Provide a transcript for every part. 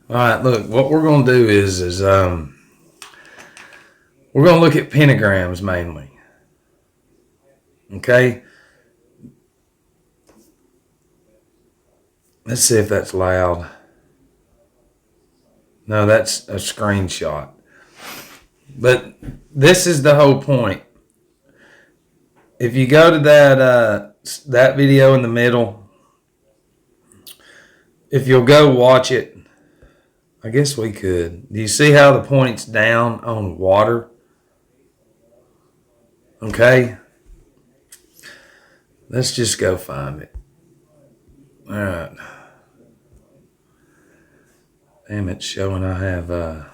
All right, look, what we're going to do is we're going to look at pentagrams mainly. Okay? Let's see if that's loud. No, that's a screenshot. But this is the whole point. If you go to that video in the middle, if you'll go watch it, I guess we could. Do you see how the point's down on water? Okay? Let's just go find it. All right. Damn, it's showing I have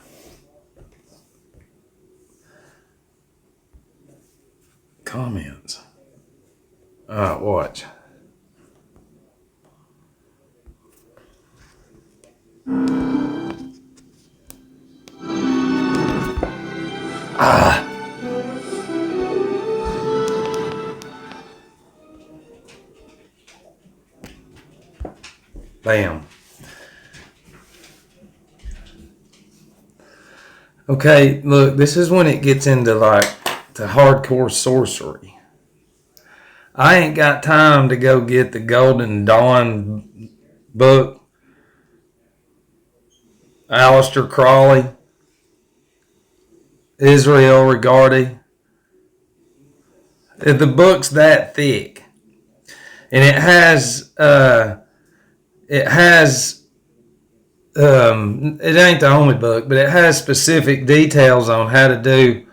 comments. All right, watch. Ah. Bam. Okay, look, this is when it gets into like to hardcore sorcery. I ain't got time to go get the Golden Dawn book. Aleister Crowley, Israel Regardie. The book's that thick, and it has it ain't the only book, but it has specific details on how to do.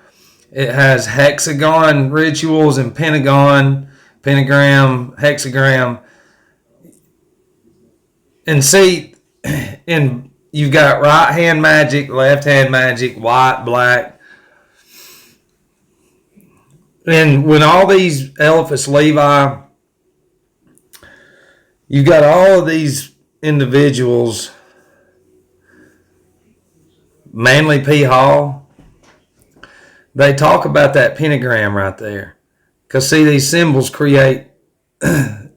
It has hexagon rituals and pentagram, hexagram, and see, and you've got right hand magic, left hand magic, white, black. And when all these Eliphas Levi, you've got all of these individuals, Manly P. Hall, they talk about that pentagram right there. Because, see, these symbols create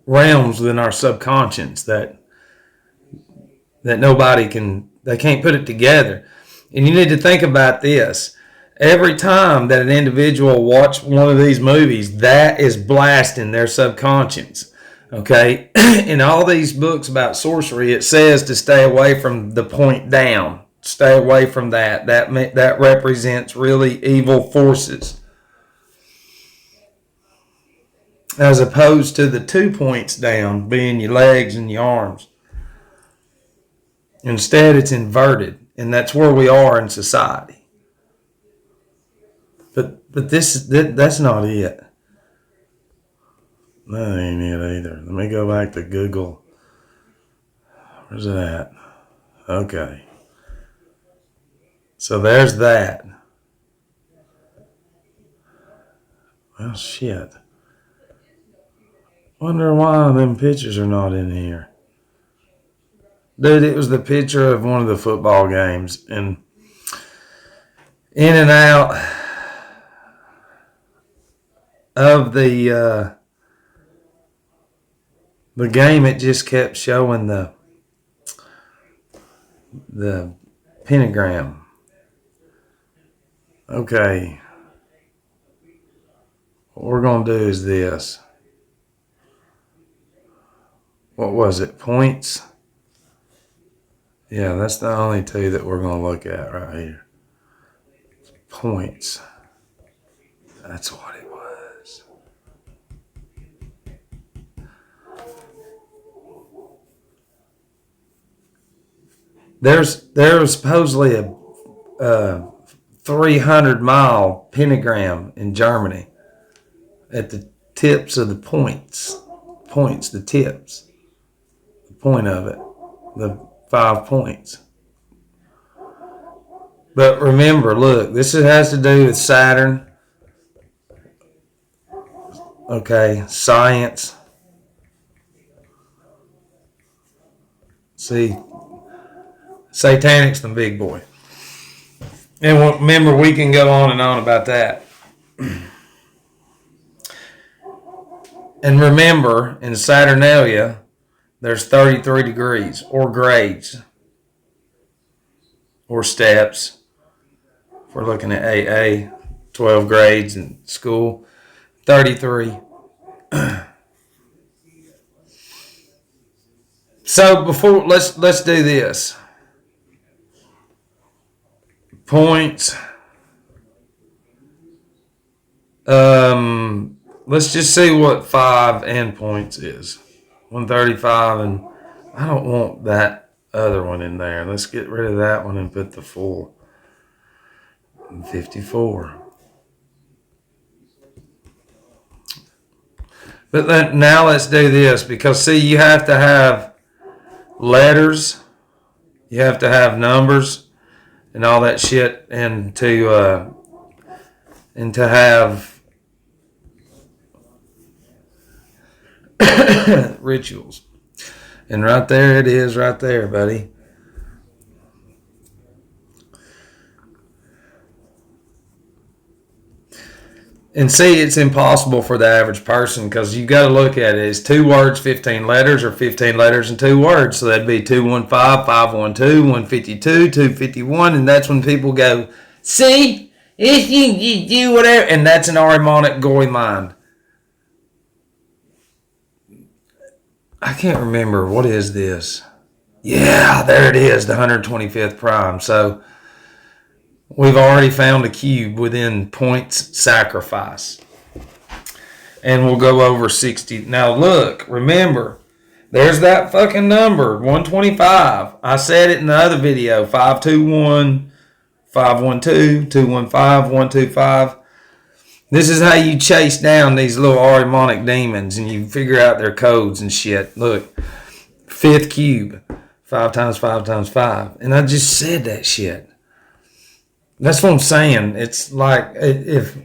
realms within our subconscious that nobody can, they can't put it together. And you need to think about this. Every time that an individual watches one of these movies, that is blasting their subconscious. Okay? In all these books about sorcery, it says to stay away from the point down. Stay away from that. That represents really evil forces. As opposed to the 2 points down being your legs and your arms. Instead, it's inverted. And that's where we are in society. But that's not it. That ain't it either. Let me go back to Google. Where's it at? Okay. So there's that. Well, shit. Wonder why them pictures are not in here. Dude, it was the picture of one of the football games. And in and out of the game, it just kept showing the pentagram. Okay. What we're going to do is this. What was it? Points? Yeah, that's the only two that we're going to look at right here. Points. That's what it was. There's supposedly a 300-mile pentagram in Germany at the tips of the points, the tips, the point of it, the 5 points. But remember, look, this has to do with Saturn. Okay, science. See, Satanic's the big boy. And remember, we can go on and on about that. And remember, in Saturnalia, there's 33 degrees or grades. or steps. If we're looking at AA, 12 grades in school, 33. So before let's do this. Points. Let's just see what 5 endpoints is. 135, and I don't want that other one in there. Let's get rid of that one and put the full 54. But now let's do this, because see, you have to have letters, you have to have numbers and all that shit, and to have rituals. And right there it is, right there, buddy. And see, it's impossible for the average person, because you got to look at it as 2 words, 15 letters, or 15 letters and 2 words. So that'd be 215, 512, 152, 251, and that's when people go, see, if you do whatever, and that's an harmonic goy mind. I can't remember, what is this? Yeah, there it is, the 125th prime. So we've already found a cube within points sacrifice. And we'll go over 60. Now look, remember, there's that fucking number, 125. I said it in the other video, 521, 512, 215, 125. This is how you chase down these little harmonic demons, and you figure out their codes and shit. Look, 5th cube, 5 times 5 times 5. And I just said that shit. That's what I'm saying. It's like, if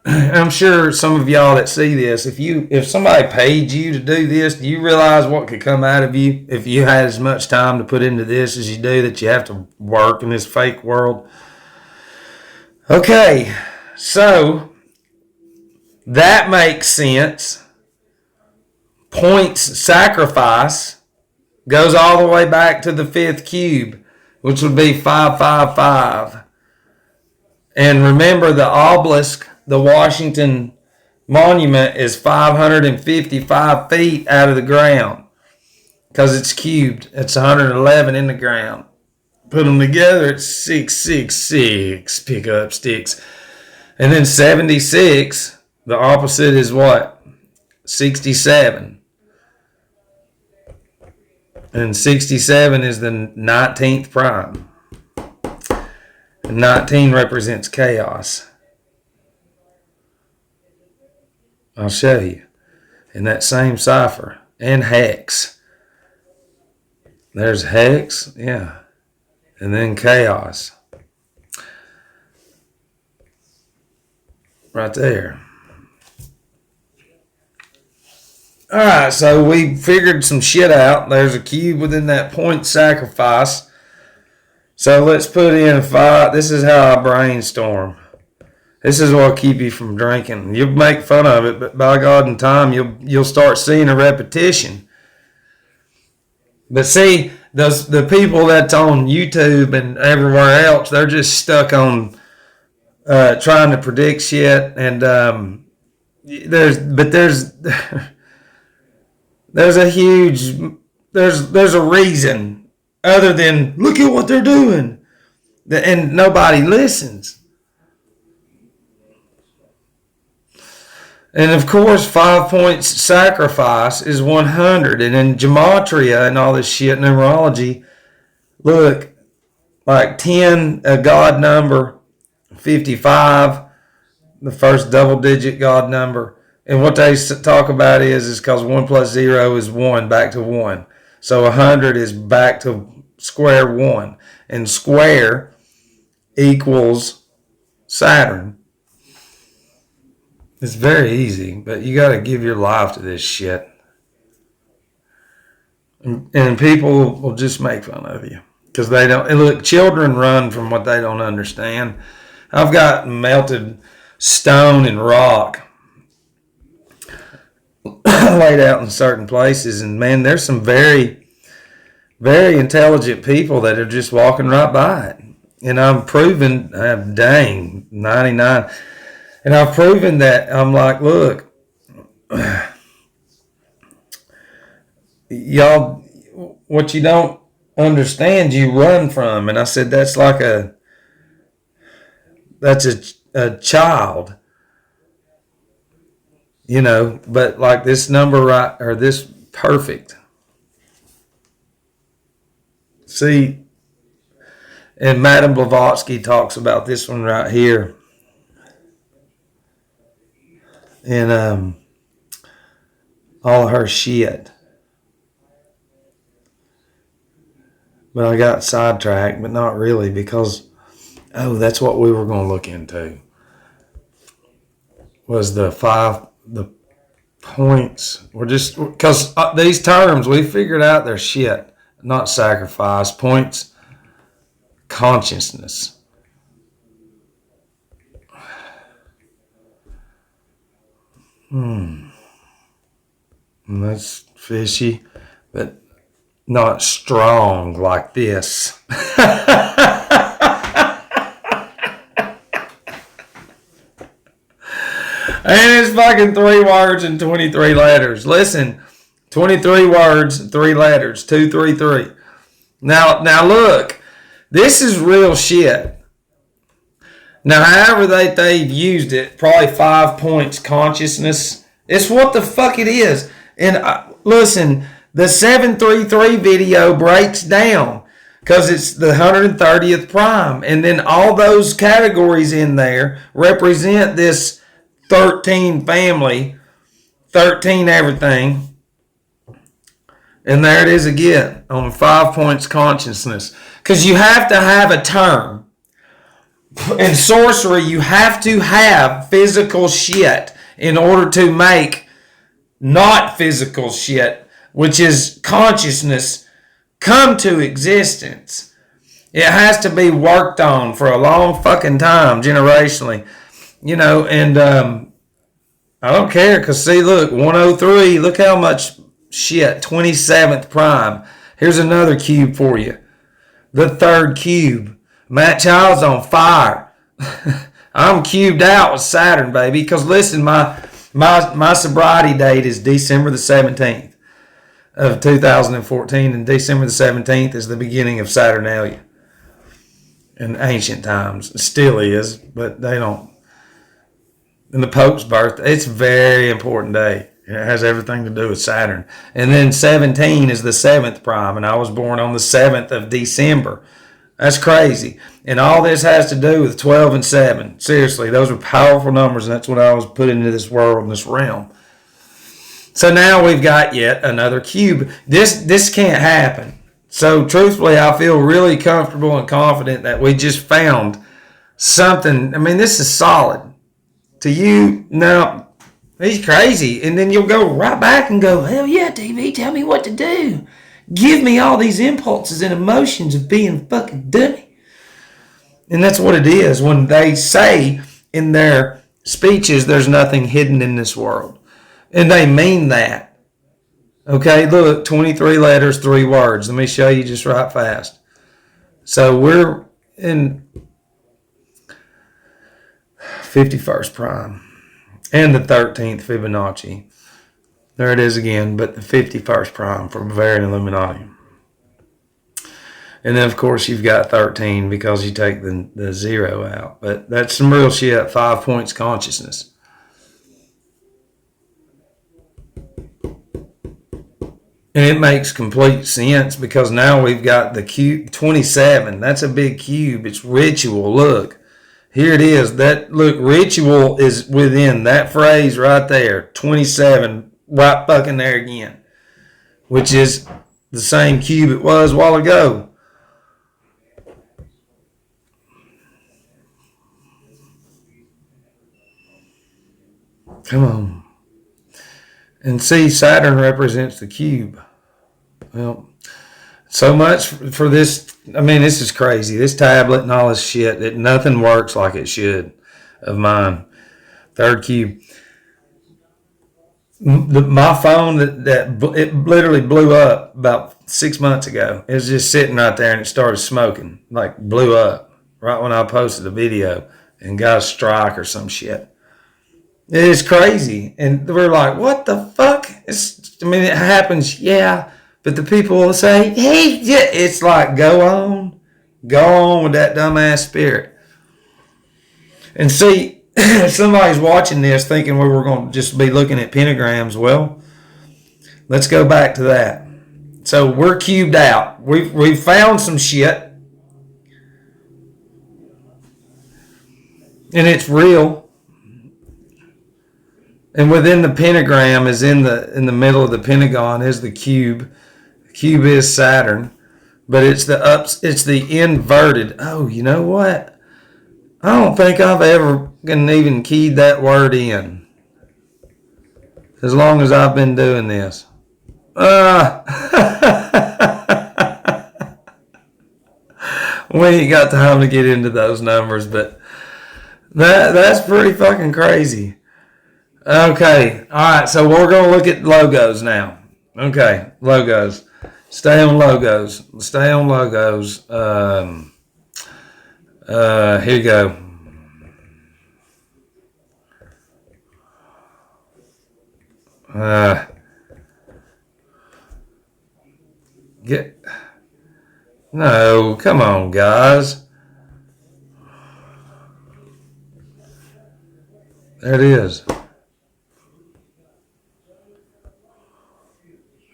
I'm sure some of y'all that see this, if somebody paid you to do this, do you realize what could come out of you if you had as much time to put into this as you do, that you have to work in this fake world? Okay, so that makes sense. Points sacrifice goes all the way back to the 5th cube, which would be 555. And remember, the obelisk, the Washington Monument, is 555 feet out of the ground, because it's cubed. It's 111 in the ground. Put them together, it's 666 pickup sticks. And then 76, the opposite is what? 67. And 67 is the 19th prime. 19 represents chaos. I'll show you. In that same cipher. And hex. There's hex, yeah. And then chaos. Right there. Alright, so we figured some shit out. There's a cube within that point sacrifice. So let's put in 5. This is how I brainstorm. This is what will keep you from drinking. You'll make fun of it, but by God, in time, you'll start seeing a repetition. But see, the people that's on YouTube and everywhere else, they're just stuck on trying to predict shit. And there's a reason. Other than, look at what they're doing. And nobody listens. And of course, 5 points sacrifice is 100. And in gematria and all this shit, numerology, look, like 10, a God number, 55, the first double digit God number. And what they talk about is because 1 plus 0 is 1, back to 1. So 100 is back to square 1. And square equals Saturn. It's very easy, but you got to give your life to this shit. And people will just make fun of you. Because they don't. And look, children run from what they don't understand. I've got melted stone and rock laid out in certain places. And man, there's some very, very intelligent people that are just walking right by it. And I'm proving, dang, 99. And I've proven that. I'm like, look, y'all, what you don't understand, you run from. And I said, that's a child, but like this number right, or this perfect. See, and Madame Blavatsky talks about this one right here. And all her shit. But I got sidetracked, but not really, because that's what we were going to look into. Was the points. We're just, because these terms, we figured out they're shit. Not sacrifice, points, consciousness. That's fishy, but not strong like this. And it's fucking 3 words and 23 letters. Listen, 23 words, 3 letters, 233. Now look, this is real shit. Now, however they've used it, probably 5 points consciousness. It's what the fuck it is. And listen, the 733 video breaks down because it's the 130th prime. And then all those categories in there represent this 13 family, 13 everything. And there it is again on 5 points consciousness. Because you have to have a term. In sorcery, you have to have physical shit in order to make not physical shit, which is consciousness, come to existence. It has to be worked on for a long fucking time, generationally. And I don't care, because see, look, 103, look how much shit, 27th prime. Here's another cube for you. The 3rd cube. Matt Child's on fire. I'm cubed out with Saturn, baby. Because listen, my sobriety date is December the 17th of 2014, and December the 17th is the beginning of Saturnalia. In ancient times, it still is, but they don't. And the Pope's birthday, it's a very important day. It has everything to do with Saturn. And then 17 is the 7th prime, and I was born on the 7th of December. That's crazy. And all this has to do with 12 and 7. Seriously, those are powerful numbers, and that's what I was put into this world, in this realm. So now we've got yet another cube. This can't happen. So truthfully, I feel really comfortable and confident that we just found something. I mean, this is solid. To you, now, he's crazy. And then you'll go right back and go, hell yeah, TV, tell me what to do. Give me all these impulses and emotions of being fucking dummy. And that's what it is when they say in their speeches, there's nothing hidden in this world. And they mean that. Okay, look, 23 letters, 3 words. Let me show you just right fast. So we're in 51st prime and the 13th Fibonacci. There it is again, but the 51st prime for Bavarian Illuminati. And then, of course, you've got 13 because you take the 0 out. But that's some real shit, 5 points consciousness. And it makes complete sense because now we've got the cube, 27. That's a big cube. It's ritual. Look, here it is. Look, ritual is within that phrase right there, 27. Right fucking there again, which is the same cube it was a while ago. Come on. And see, Saturn represents the cube. Well, so much for this. I mean, this is crazy. This tablet and all this shit, that nothing works like it should of mine. 3rd cube. My phone it literally blew up about 6 months ago. It was just sitting right there and it started smoking, like blew up right when I posted a video and got a strike or some shit. It is crazy. And we're like, what the fuck? It happens, yeah. But the people will say, hey, yeah. It's like, go on with that dumbass spirit. And see, if somebody's watching this thinking we were going to just be looking at pentagrams, well, let's go back to that. So we're cubed out. We've found some shit. And it's real. And within the pentagram is in the middle of the pentagon is the cube. The cube is Saturn. But it's the inverted. Oh, you know what? I don't think I've ever even keyed that word in. As long as I've been doing this. We ain't got time to get into those numbers, but that's pretty fucking crazy. Okay, alright, so we're going to look at logos now. Okay, logos. Stay on logos. Here you go. No, come on, guys. There it is.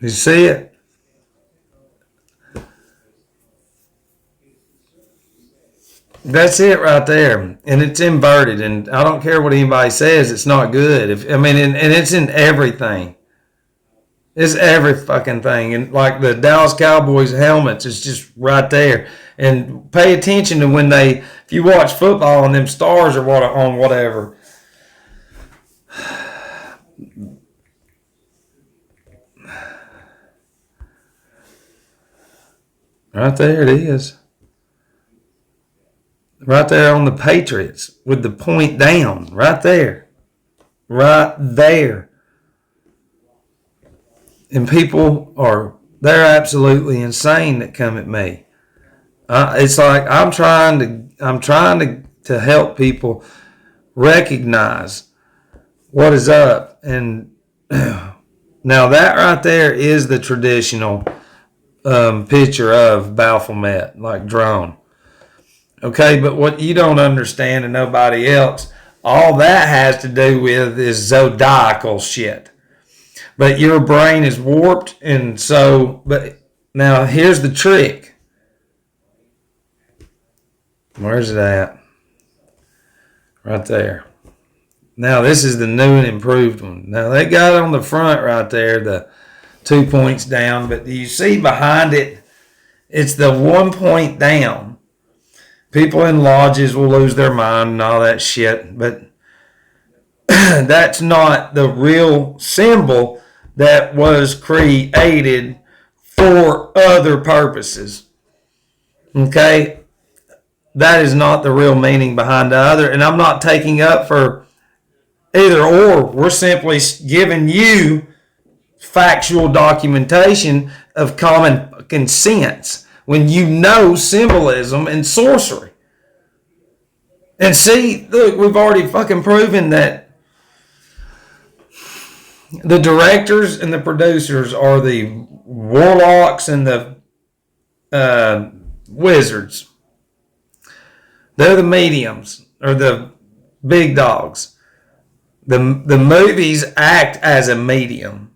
You see it? That's it right there, and it's inverted. And I don't care what anybody says; it's not good. And it's in everything. It's every fucking thing, and like the Dallas Cowboys helmets, it's just right there. And pay attention to if you watch football and them stars are on whatever. Right there it is. Right there on the Patriots with the point down. Right there. Right there. And people they're absolutely insane that come at me. It's like I'm trying to help people recognize what is up. And now that right there is the traditional picture of Baphomet, like drone. Okay, but what you don't understand and nobody else, all that has to do with is zodiacal shit. But your brain is warped, and so, but now here's the trick. Where's it at? Right there. Now this is the new and improved one. Now they got it on the front right there, the 2 points down, but do you see behind it, it's the 1 point down. People in lodges will lose their mind and all that shit, but that's not the real symbol that was created for other purposes. Okay? That is not the real meaning behind the other, and I'm not taking up for either or. We're simply giving you factual documentation of common sense when you know symbolism and sorcery. And see, look, we've already fucking proven that the directors and the producers are the warlocks and the wizards. They're the mediums, or the big dogs. The movies act as a medium.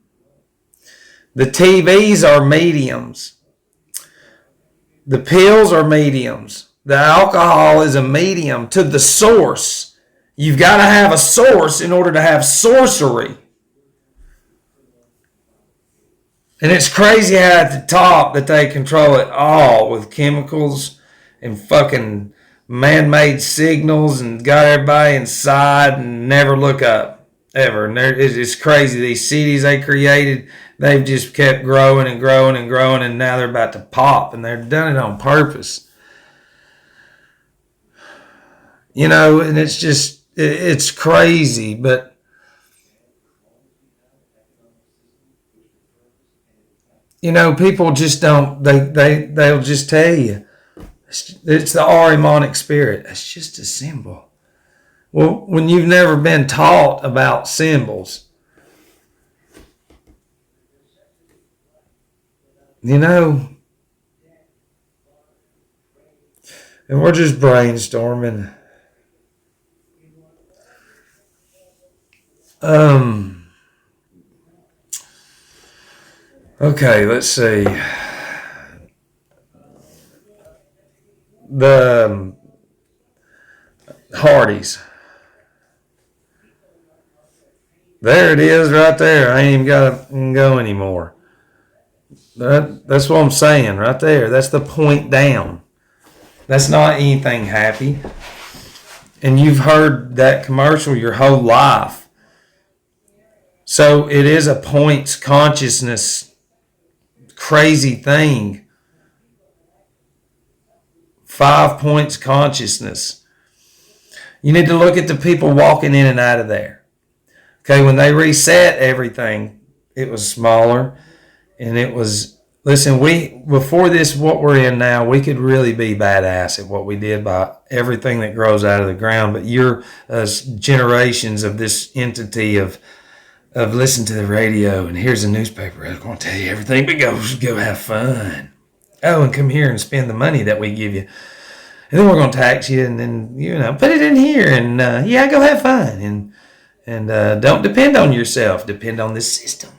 The TVs are mediums. The pills are mediums. The alcohol is a medium to the source. You've got to have a source in order to have sorcery. And it's crazy how at the top that they control it all with chemicals and fucking man-made signals and got everybody inside and never look up, ever. And it's crazy. These cities they created, they've just kept growing and growing and growing, and now they're about to pop, and they've done it on purpose. You know, and it's just, it's crazy, but you know, people just don't, they'll just tell you, It's the Ahrimanic spirit. That's just a symbol. Well, when you've never been taught about symbols, you know, and we're just brainstorming. Okay, let's see. The Hardys. There it is right there. I ain't even got to go anymore. That's what I'm saying right there. That's the point down. That's not anything happy. And you've heard that commercial your whole life. So it is a points consciousness crazy thing. 5 points consciousness. You need to look at the people walking in and out of there. Okay, when they reset everything, it was smaller, and it was, listen, before this, what we're in now, we could really be badass at what we did by everything that grows out of the ground, but you're generations of this entity of listen to the radio, and here's a newspaper, I'm going to tell you everything, but go have fun. Oh, and come here and spend the money that we give you. And then we're going to tax you, and then, put it in here, and go have fun, and don't depend on yourself. Depend on this system.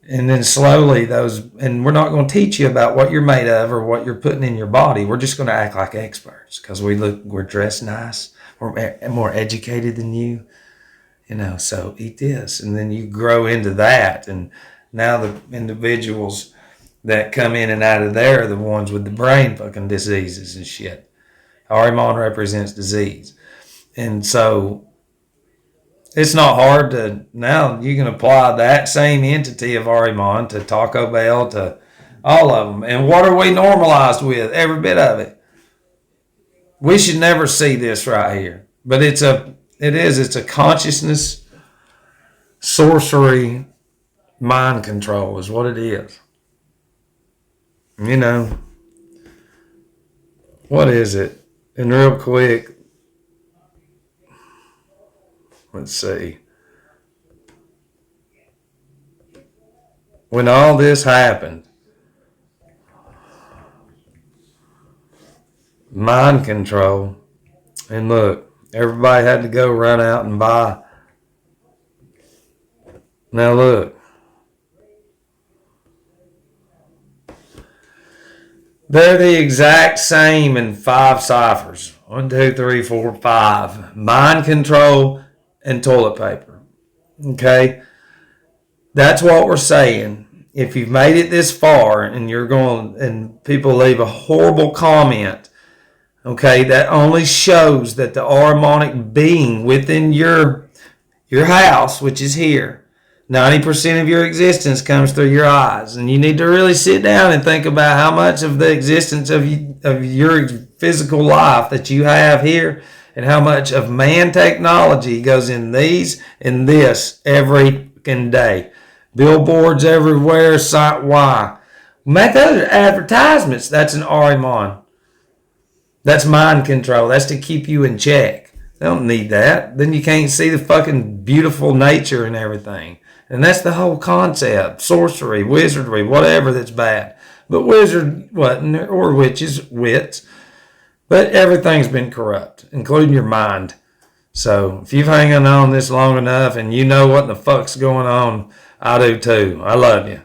And then slowly and we're not going to teach you about what you're made of or what you're putting in your body. We're just going to act like experts because we're dressed nice. We're more educated than you, so eat this. And then you grow into that. And now the individuals that come in and out of there are the ones with the brain fucking diseases and shit. Ahriman represents disease. And so it's not hard to, now you can apply that same entity of Ahriman to Taco Bell, to all of them. And what are we normalized with? Every bit of it. We should never see this right here. But it's a consciousness, sorcery, mind control is what it is. What is it? And real quick, let's see. When all this happened, mind control, and look, everybody had to go run out and buy. Now look. They're the exact same in 5 ciphers. 1, 2, 3, 4, 5. Mind control and toilet paper. Okay? That's what we're saying. If you've made it this far and people leave a horrible comment, okay, that only shows that the Ahrimanic being within your house, which is here, 90% of your existence comes through your eyes. And you need to really sit down and think about how much of the existence of your physical life that you have here and how much of man technology goes in these and this every fucking day. Billboards everywhere, why? Make those advertisements. That's an Ahriman. That's mind control. That's to keep you in check. They don't need that. Then you can't see the fucking beautiful nature and everything. And that's the whole concept. Sorcery, wizardry, whatever that's bad. But wizard wasn't, or witches, wits. But everything's been corrupt, including your mind. So if you've hanging on this long enough and you know what the fuck's going on, I do too. I love you.